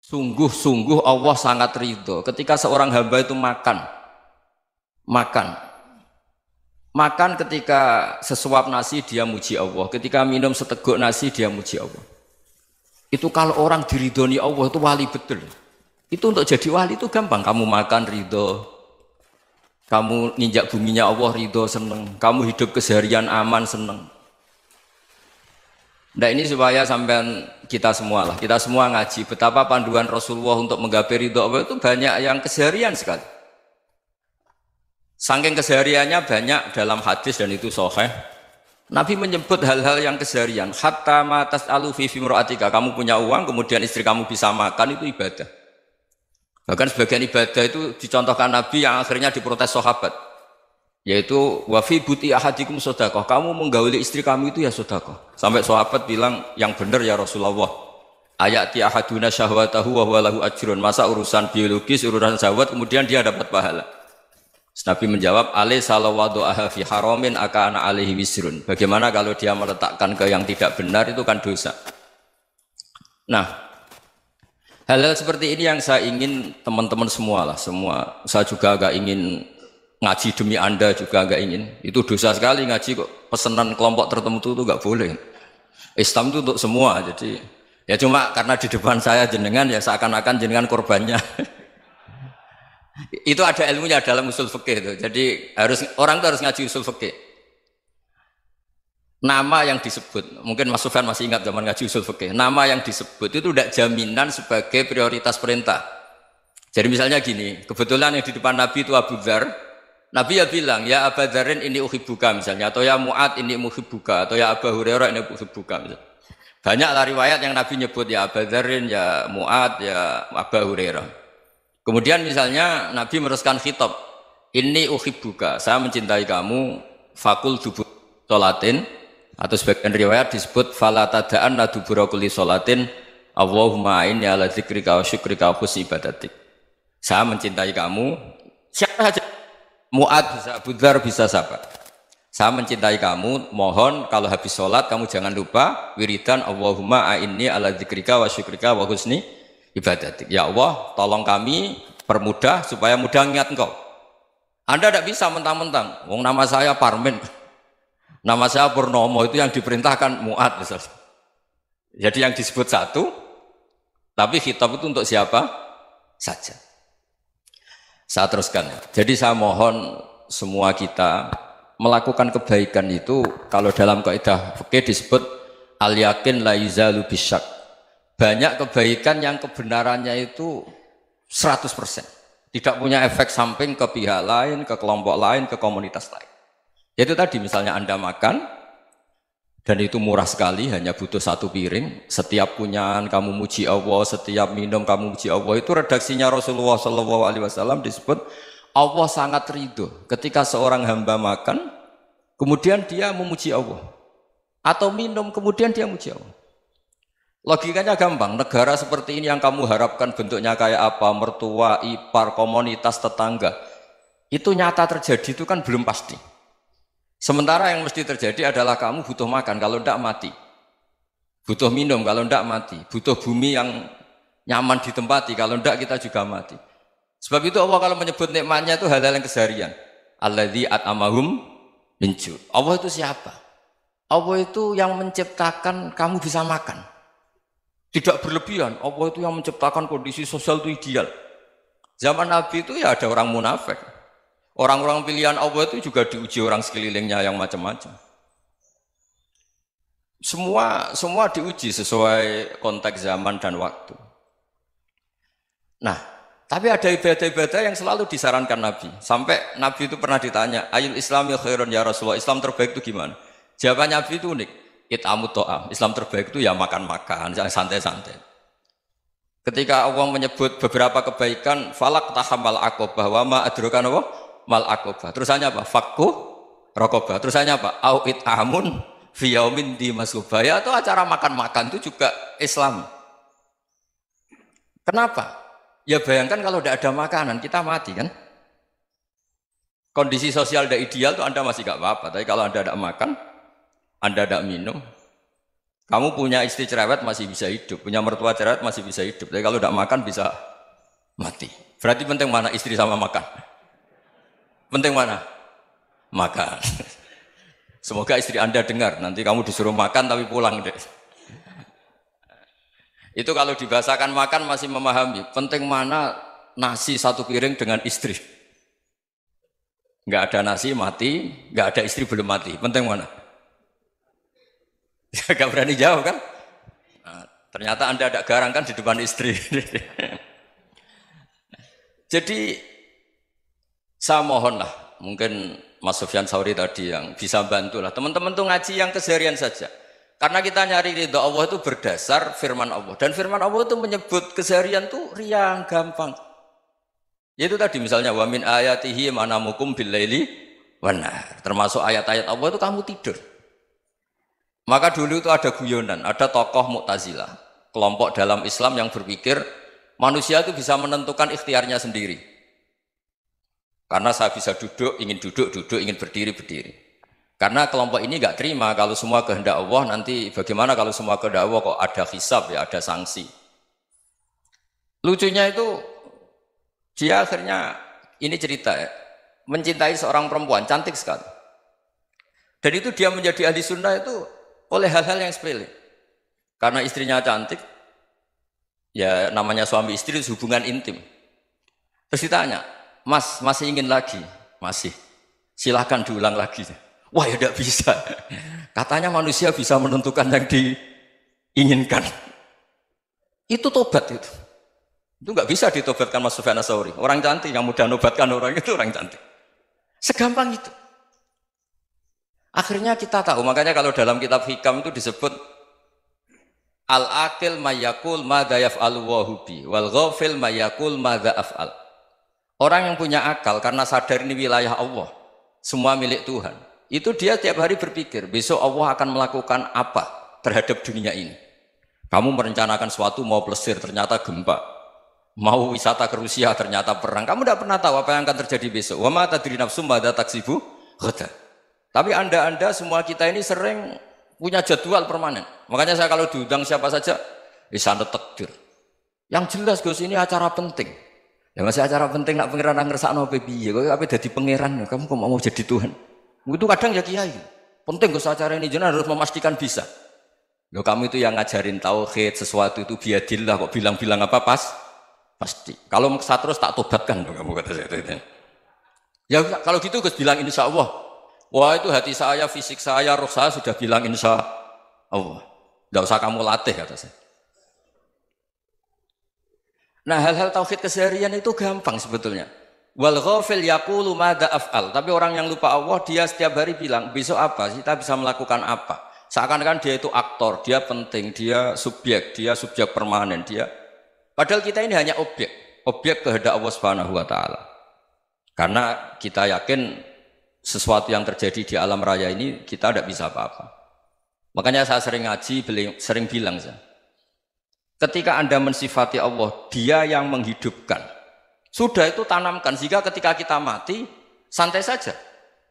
Sungguh-sungguh Allah sangat ridho ketika seorang hamba itu makan, makan ketika sesuap nasi dia muji Allah, ketika minum seteguk nasi dia muji Allah. Itu kalau orang diridhoni Allah itu wali betul. Itu untuk jadi wali itu gampang. Kamu makan ridho, kamu ninjak buminya Allah ridho seneng, kamu hidup keseharian aman seneng. Nah ini supaya sampean kita semua ngaji betapa panduan Rasulullah untuk menggapai ridho Allah itu banyak yang keseharian sekali. Saking kesehariannya banyak dalam hadis dan itu sahih. Nabi menyebut hal-hal yang keseharian. Hatta ma tas'alu fi imra'atika, kamu punya uang kemudian istri kamu bisa makan itu ibadah. Bahkan sebagian ibadah itu dicontohkan Nabi yang akhirnya diprotes sahabat. Yaitu wafi buti ahadikum sodakoh, kamu menggauli istri kamu itu ya sodakoh. Sampai sahabat bilang yang benar ya Rasulullah. Ayati ahaduna syahwatahu wa huwa lahu ajrun. Masa urusan biologis, urusan syahwat kemudian dia dapat pahala. Nabi menjawab, alai salawadu'aha fi haramin akana alaihi wisrun. Bagaimana kalau dia meletakkan ke yang tidak benar itu kan dosa. Nah, hal-hal seperti ini yang saya ingin teman-teman semua. Saya juga agak ingin ngaji demi Anda juga agak ingin. Itu dosa sekali ngaji kok pesanan kelompok tertentu itu enggak boleh. Islam itu untuk semua. Jadi ya cuma karena di depan saya jenengan ya seakan-akan jenengan korbannya. Itu ada ilmunya dalam usul fikih itu. Jadi orang itu harus ngaji usul fikih. Nama yang disebut, mungkin Mas Sufyan masih ingat zaman ngaji usul fikih. Nama yang disebut itu tidak jaminan sebagai prioritas perintah. Jadi misalnya gini, kebetulan yang di depan Nabi itu Abu Dzar. Nabi ya bilang, ya Aba Dzarin ini uhibbuka misalnya, atau ya Mu'ad ini uhibbuka, atau ya Aba Hurairah ini uhibbuka misalnya. Banyaklah riwayat yang Nabi nyebut ya Aba Dzarin, ya Mu'ad, ya Aba Hurairah. Kemudian misalnya Nabi meneruskan khitab, ini uhibbuka, saya mencintai kamu, fakul dubur sholatin, atau sebagian riwayat disebut fala tada'an la dubura kulli sholatin, Allahumma inni ala dzikrika wa syukrika wa husni ibadatik. Saya mencintai kamu, siapa saja. Mu'ad bisa, Abu Dzar bisa siapa? Saya mencintai kamu, mohon kalau habis sholat kamu jangan lupa wiridan Allahumma a'inni ala dzikrika wa syukrika wa husni ibadatik. Ya Allah, tolong kami permudah supaya mudah ingat engkau. Anda tidak bisa mentang-mentang, wong nama saya Parmin, nama saya Purnomo, itu yang diperintahkan Mu'ad misalnya. Jadi yang disebut satu, tapi khitab itu untuk siapa saja. Saya teruskan. Jadi saya mohon semua kita melakukan kebaikan itu kalau dalam kaidah fikih disebut al yakin la yuzalu bisyak. Banyak kebaikan yang kebenarannya itu 100%. Tidak punya efek samping ke pihak lain, ke kelompok lain, ke komunitas lain. Yaitu tadi misalnya Anda makan dan itu murah sekali, hanya butuh satu piring. Setiap punyaan kamu muji Allah, setiap minum kamu muji Allah. Itu redaksinya Rasulullah SAW disebut Allah sangat ridho ketika seorang hamba makan, kemudian dia memuji Allah. Atau minum, kemudian dia muji Allah. Logikanya gampang, negara seperti ini yang kamu harapkan bentuknya kayak apa, mertua, ipar, komunitas, tetangga. Itu nyata terjadi, itu kan belum pasti. Sementara yang mesti terjadi adalah kamu butuh makan, kalau tidak mati. Butuh minum, kalau tidak mati. Butuh bumi yang nyaman ditempati, kalau tidak kita juga mati. Sebab itu Allah kalau menyebut nikmatnya itu hal-hal yang keseharian. Alladzi at'amahum min ju'. Allah itu siapa? Allah itu yang menciptakan kamu bisa makan. Tidak berlebihan. Allah itu yang menciptakan kondisi sosial itu ideal. Zaman Nabi itu ya ada orang munafik. Orang-orang pilihan Allah itu juga diuji orang sekelilingnya yang macam-macam. Semua diuji sesuai konteks zaman dan waktu. Nah, tapi ada ibadah-ibadah yang selalu disarankan Nabi. Sampai Nabi itu pernah ditanya, ayul islami khairun ya Rasulullah, Islam terbaik itu gimana? Jawaban Nabi itu unik. It'amut to'am. Islam terbaik itu ya makan-makan, yang santai-santai. Ketika Allah menyebut beberapa kebaikan, falak tahamal aqobah wa ma adrokan apa? Mal aqobah. Terusannya apa? Fakku raqobah. Terusannya apa? Au it'amun fi yaumin di masubah. Ya, itu acara makan-makan itu juga Islam. Kenapa? Ya bayangkan kalau tidak ada makanan, kita mati kan? Kondisi sosial tidak ideal itu Anda masih gak apa-apa. Tapi kalau Anda tidak makan, Anda tidak minum, Kamu punya istri cerewet masih bisa hidup, punya mertua cerewet masih bisa hidup. Tapi kalau tidak makan bisa mati. Berarti penting mana istri sama makan? Penting mana? Makan. Semoga istri Anda dengar, nanti kamu disuruh makan tapi pulang deh. Itu kalau dibahasakan makan masih memahami. Penting mana nasi satu piring dengan istri. Nggak ada nasi mati, nggak ada istri belum mati. Penting mana? Gak berani jawab kan? Nah, ternyata Anda ada garang kan di depan istri. Jadi saya mohonlah, mungkin Mas Sufyan Sauri tadi yang bisa bantu lah. Teman-teman tuh ngaji yang keseharian saja. Karena kita nyari ridha Allah itu berdasar firman Allah. Dan firman Allah itu menyebut keseharian tuh riang, gampang. Yaitu tadi misalnya wa min ayatihi manamukum billaili wan nahar. Termasuk ayat-ayat Allah itu kamu tidur. Maka dulu itu ada guyonan, ada tokoh Mu'tazilah, kelompok dalam Islam yang berpikir manusia itu bisa menentukan ikhtiarnya sendiri. Karena saya bisa duduk, ingin berdiri, berdiri. Karena kelompok ini nggak terima kalau semua kehendak Allah, nanti bagaimana kalau semua kehendak Allah kok ada hisab ya, ada sanksi. Lucunya itu, dia akhirnya, ini cerita ya, mencintai seorang perempuan, cantik sekali. Dan itu dia menjadi ahli sunnah itu oleh hal-hal yang sepele. Karena istrinya cantik, ya namanya suami istri itu hubungan intim. Terus ditanya, Mas, masih ingin lagi? Masih. Silahkan diulang lagi. Wah ya tidak bisa. Katanya manusia bisa menentukan yang diinginkan. Itu tobat itu. Itu nggak bisa ditobatkan Mas Sufyan Ats-Tsauri. Orang cantik yang mudah nobatkan orang itu orang cantik. Segampang itu. Akhirnya kita tahu, makanya kalau dalam kitab Hikam itu disebut al-aqil mayyakul madza yaf'alu wa hubi wal ghafil mayyakul madza af'al. Orang yang punya akal karena sadar ini wilayah Allah, semua milik Tuhan. Itu dia tiap hari berpikir, besok Allah akan melakukan apa terhadap dunia ini. Kamu merencanakan suatu mau plesir, ternyata gempa. Mau wisata ke Rusia, ternyata perang. Kamu tidak pernah tahu apa yang akan terjadi besok. Wa ma tadri nafsum madza taksibu ghadan. Tapi anda semua kita ini sering punya jadwal permanen. Makanya saya kalau diundang siapa saja, sana takdir. Yang jelas Gus ini acara penting. Ya masih acara penting nak pangeran ngersakno piye? Kok ape dadi pangeran? Kamu kok mau jadi Tuhan? Itu kadang ya kiai. Penting Gus acara ini jenengan harus memastikan bisa. Loh kamu itu yang ngajarin tauhid, sesuatu itu biadillah kok bilang-bilang apa pasti. Kalau maksa terus tak tobatkan kamu kata saya. Ya kalau gitu Gus bilang insya Allah. Wah itu hati saya, fisik saya, roh saya sudah bilang insya Allah. Tidak usah kamu latih kata saya. Nah hal-hal tauhid keseharian itu gampang sebetulnya. Wal ghafil yaqulu madza af'al. Tapi orang yang lupa Allah dia setiap hari bilang besok apa? Kita bisa melakukan apa? Seakan-akan dia itu aktor, dia penting, dia subjek permanen, dia. Padahal kita ini hanya objek kehendak Allah Subhanahu wa taala. Karena kita yakin sesuatu yang terjadi di alam raya ini kita tidak bisa apa-apa. Makanya saya sering ngaji, sering bilang saya, ketika Anda mensifati Allah, Dia yang menghidupkan. Sudah itu tanamkan sehingga ketika kita mati santai saja.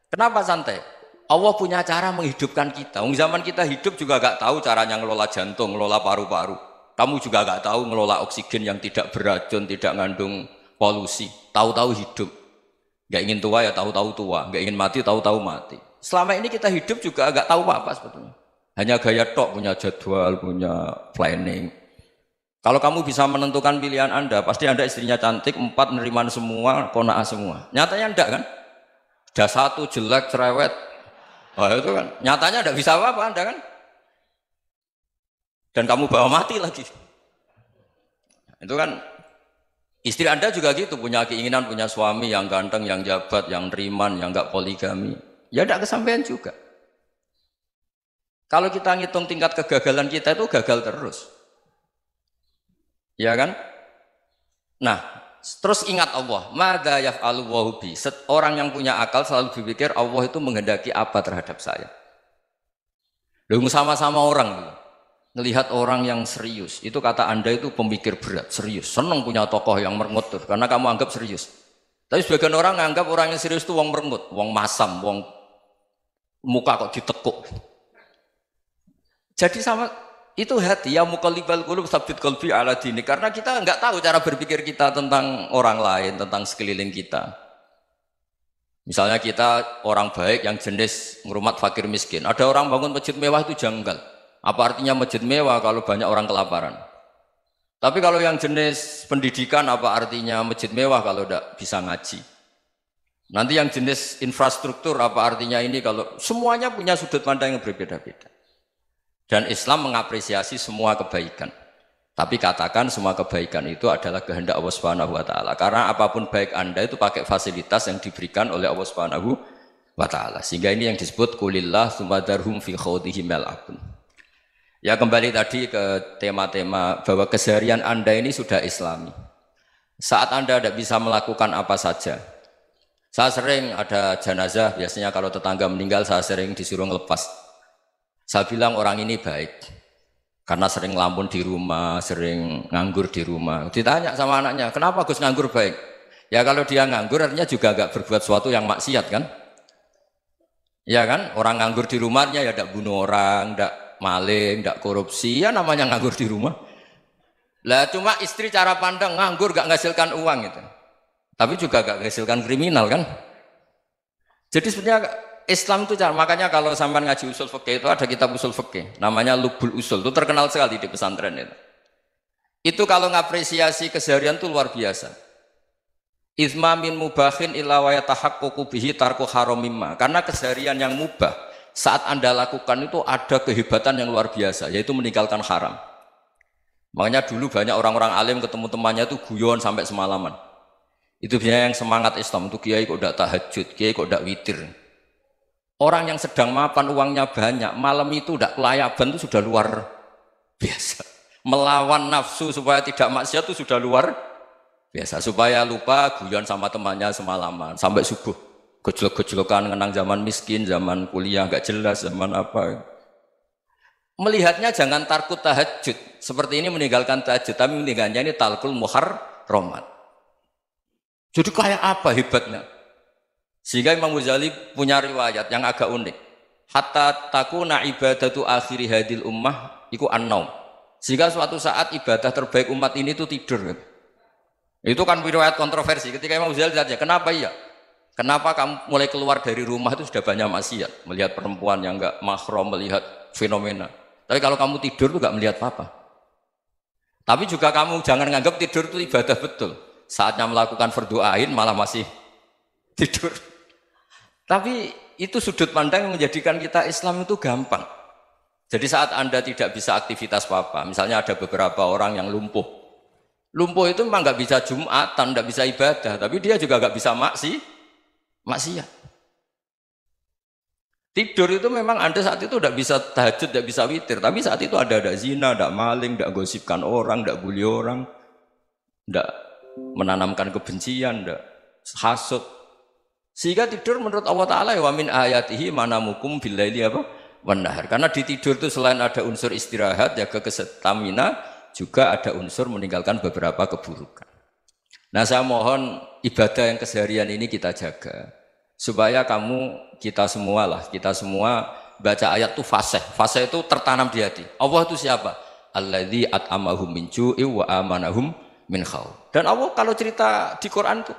Kenapa santai? Allah punya cara menghidupkan kita. Zaman kita hidup juga gak tahu caranya ngelola jantung, ngelola paru-paru. Kamu juga gak tahu ngelola oksigen yang tidak beracun, tidak mengandung polusi. Tahu-tahu hidup. Gak ingin tua ya tahu-tahu tua, gak ingin mati tahu-tahu mati. Selama ini kita hidup juga agak tahu apa sebetulnya. Hanya gaya tok, punya jadwal, punya planning. Kalau kamu bisa menentukan pilihan Anda, pasti Anda istrinya cantik, 4 neriman semua, qanaah semua. Nyatanya enggak kan? Ada 1 jelek, cerewet. Oh itu kan, nyatanya enggak bisa apa-apa Anda kan? Dan kamu bawa mati lagi. Itu kan istri Anda juga gitu, punya keinginan, punya suami yang ganteng, yang jabat, yang riman, yang enggak poligami. Ya enggak kesampaian juga. Kalau kita ngitung tingkat kegagalan kita itu gagal terus. Ya kan? Nah, terus ingat Allah. Madza yaf'alu wa bi. Orang yang punya akal selalu berpikir Allah itu menghendaki apa terhadap saya. Lalu sama-sama orang melihat orang yang serius. Itu kata Anda itu pemikir berat, serius. Senang punya tokoh yang merengut karena kamu anggap serius. Tapi sebagian orang anggap orang yang serius itu wong merengut, wong masam, wong muka kok ditekuk. Jadi sama Itu hati, ya muqallibal qulub tsabbit qalbi ala dini. Karena kita nggak tahu cara berpikir kita tentang orang lain, tentang sekeliling kita. Misalnya kita orang baik yang jenis ngrumat fakir miskin. Ada orang bangun masjid mewah itu janggal. Apa artinya masjid mewah kalau banyak orang kelaparan? Tapi kalau yang jenis pendidikan apa artinya masjid mewah kalau tidak bisa ngaji? Nanti yang jenis infrastruktur apa artinya ini kalau semuanya punya sudut pandang yang berbeda-beda. Dan Islam mengapresiasi semua kebaikan. Tapi katakan semua kebaikan itu adalah kehendak Allah Subhanahu wa taala. Karena apapun baik Anda itu pakai fasilitas yang diberikan oleh Allah Subhanahu wa taala. Sehingga ini yang disebut qulillah tsumadarhum fi khawdihim yal'abun. Ya kembali tadi ke tema-tema bahwa keseharian Anda ini sudah Islami. Saat Anda tidak bisa melakukan apa saja. Saya sering ada jenazah, biasanya kalau tetangga meninggal saya sering disuruh ngelepas. Saya bilang orang ini baik karena sering ngelamun di rumah, sering nganggur di rumah. Ditanya sama anaknya, kenapa Gus nganggur baik? Ya kalau dia nganggur artinya juga agak berbuat sesuatu yang maksiat kan? Ya kan? Orang nganggur di rumahnya ya tidak bunuh orang, tidak maling, tidak korupsi, ya namanya nganggur di rumah. Lah cuma istri cara pandang nganggur gak menghasilkan uang gitu. Tapi juga gak menghasilkan kriminal kan? Jadi sebenarnya Islam itu makanya kalau sampai ngaji usul fikih itu ada kitab usul fikih namanya Lubul Usul, itu terkenal sekali di pesantren itu. Itu kalau ngapresiasi keseharian itu luar biasa. Izma min mubahin illa wa yatahaqqaqu bihi tarku haramimma. Karena keseharian yang mubah saat Anda lakukan itu ada kehebatan yang luar biasa, yaitu meninggalkan haram. Makanya dulu banyak orang-orang alim ketemu temannya itu guyon sampai semalaman. Itu biasanya yang semangat Islam itu kiai kok tidak tahajud, kiai kok tidak witir. Orang yang sedang mapan uangnya banyak, malam itu tidak kelayaban itu sudah luar biasa. Melawan nafsu supaya tidak maksiat itu sudah luar biasa. Supaya lupa guyon sama temannya semalaman sampai subuh. Gejolak-gejolokan kenang zaman miskin, zaman kuliah nggak jelas, zaman apa. Melihatnya jangan tarkut tahajud. Seperti ini meninggalkan tahajud, tapi meninggalnya ini talkul muharramat. Jadi kayak apa hebatnya? Sehingga Imam Ghazali punya riwayat yang agak unik. Hatta takuna ibadatu akhiri hadil ummah iku an-naum. Sehingga suatu saat ibadah terbaik umat ini itu tidur. Itu kan riwayat kontroversi. Ketika Imam Ghazali ditanya, kenapa iya? Kenapa kamu mulai keluar dari rumah itu sudah banyak maksiat? Melihat perempuan yang enggak mahram, melihat fenomena. Tapi kalau kamu tidur itu enggak melihat apa-apa. Tapi juga kamu jangan menganggap tidur itu ibadah betul. Saatnya melakukan fardu ain malah masih tidur. Tapi itu sudut pandang yang menjadikan kita Islam itu gampang. Jadi saat Anda tidak bisa aktivitas apa-apa, misalnya ada beberapa orang yang lumpuh. Lumpuh itu memang nggak bisa Jumatan, nggak bisa ibadah, tapi dia juga nggak bisa maksiat. Tidur itu memang Anda saat itu tidak bisa tahajud, tidak bisa witir, tapi saat itu ada zina, ada maling, tidak gosipkan orang, tidak bully orang, tidak menanamkan kebencian, tidak hasud. Sehingga tidur menurut Allah Ta'ala wa min ayatihi manamukum billaili apa? Wan-nahar. Karena di tidur itu selain ada unsur istirahat, jaga kestamina, juga ada unsur meninggalkan beberapa keburukan. Nah saya mohon ibadah yang keseharian ini kita jaga. Supaya kita semua baca ayat itu fasih. Fasih itu tertanam di hati. Allah itu siapa? Alladzi at'amahum min ju'i wa amanahum min khauf. Dan Allah kalau cerita di Quran itu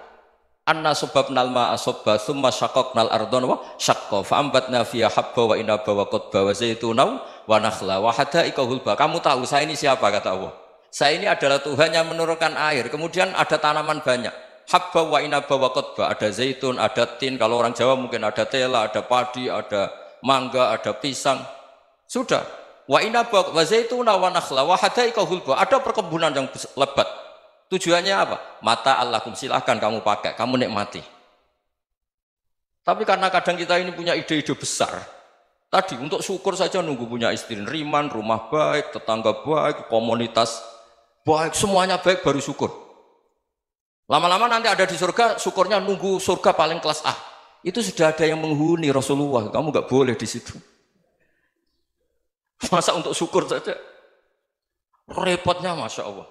anna subabnal ma'a subba thumma syaqaqnal ardhan wa syaqqa fa ambatna fiha habba wa inaba wa qadba wa zaituna wa nakhla wa hadaika hulba. Kamu tahu saya ini siapa kata Allah? Saya ini adalah Tuhan yang menurunkan air. Kemudian ada tanaman banyak. Habba wa inaba wa qadba, ada zaitun, ada tin, kalau orang Jawa mungkin ada tela, ada padi, ada mangga, ada pisang. Sudah. Wa inaba wa zaituna wa nakhla wa hadaika hulba. Ada perkebunan yang lebat. Tujuannya apa? Mata Allahkum, silahkan kamu pakai, kamu nikmati. Tapi karena kadang kita ini punya ide-ide besar. Tadi untuk syukur saja nunggu punya istri riman, rumah baik, tetangga baik, komunitas baik, semuanya baik baru syukur. Lama-lama nanti ada di surga, syukurnya nunggu surga paling kelas A. Itu sudah ada yang menghuni Rasulullah, kamu nggak boleh di situ. Masa untuk syukur saja? Repotnya Masya Allah.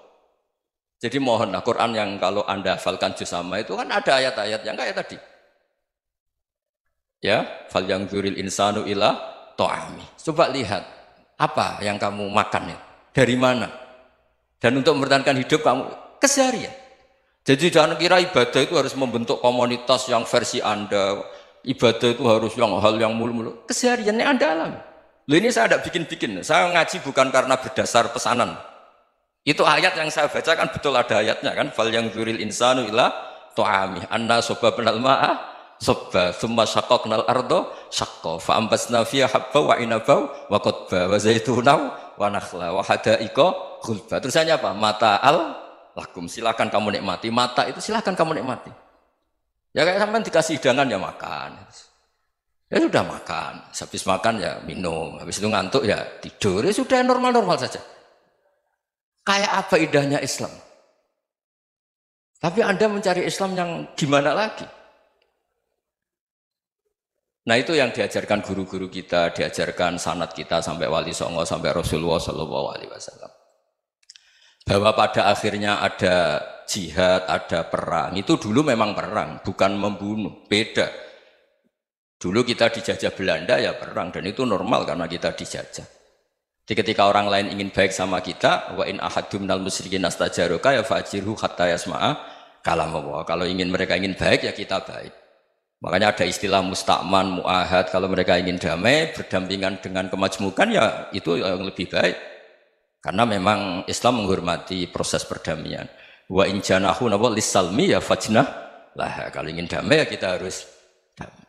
Jadi mohonlah Quran yang kalau Anda hafalkan juz sama itu kan ada ayat-ayat yang kayak tadi. Ya, fal yang dzuril insanu ila ta'ami. Coba lihat. Apa yang kamu makan ya? Dari mana? Dan untuk mempertahankan hidup kamu keseharian. Jadi jangan kira ibadah itu harus membentuk komunitas yang versi Anda. Ibadah itu harus yang hal yang mulu-mulu. Kesehariannya Anda alami. Loh ini saya tidak bikin-bikin. Saya ngaji bukan karena berdasar pesanan. Itu ayat yang saya baca kan betul ada ayatnya kan. Fal yang dzuril insanu ila ta'amih anna sobabnal ma'a sobba thumma syaqaqnal ardo syaqqa fa ambasna fiha habba wa inaba wa qadba wa zaituna wa nakhla wa hadaika ghulba. Terusannya apa? Mata'al lakum, silakan kamu nikmati. Mata itu silakan kamu nikmati. Ya kayak sampean dikasih hidangan ya makan. Ya sudah makan, habis makan ya minum, habis itu ngantuk ya tidur. Ya sudah normal-normal saja. Kayak apa indahnya Islam? Tapi Anda mencari Islam yang gimana lagi? Nah itu yang diajarkan guru-guru kita, diajarkan sanad kita sampai Wali Songo, sampai Rasulullah SAW. Bahwa pada akhirnya ada jihad, ada perang. Itu dulu memang perang, bukan membunuh, beda. Dulu kita dijajah Belanda ya perang, dan itu normal karena kita dijajah. Jadi ketika orang lain ingin baik sama kita, wa in ahadum minal musyrikin astajaruka ya fajirhu hatta yasma'a kalam Allah. Kalau mereka ingin baik ya kita baik. Makanya ada istilah mustakman, mu'ahad. Kalau mereka ingin damai, berdampingan dengan kemajmukan ya itu yang lebih baik. Karena memang Islam menghormati proses perdamaian. Wa in janahu lis-salmi ya fajnah lah. Kalau ingin damai ya kita harus damai.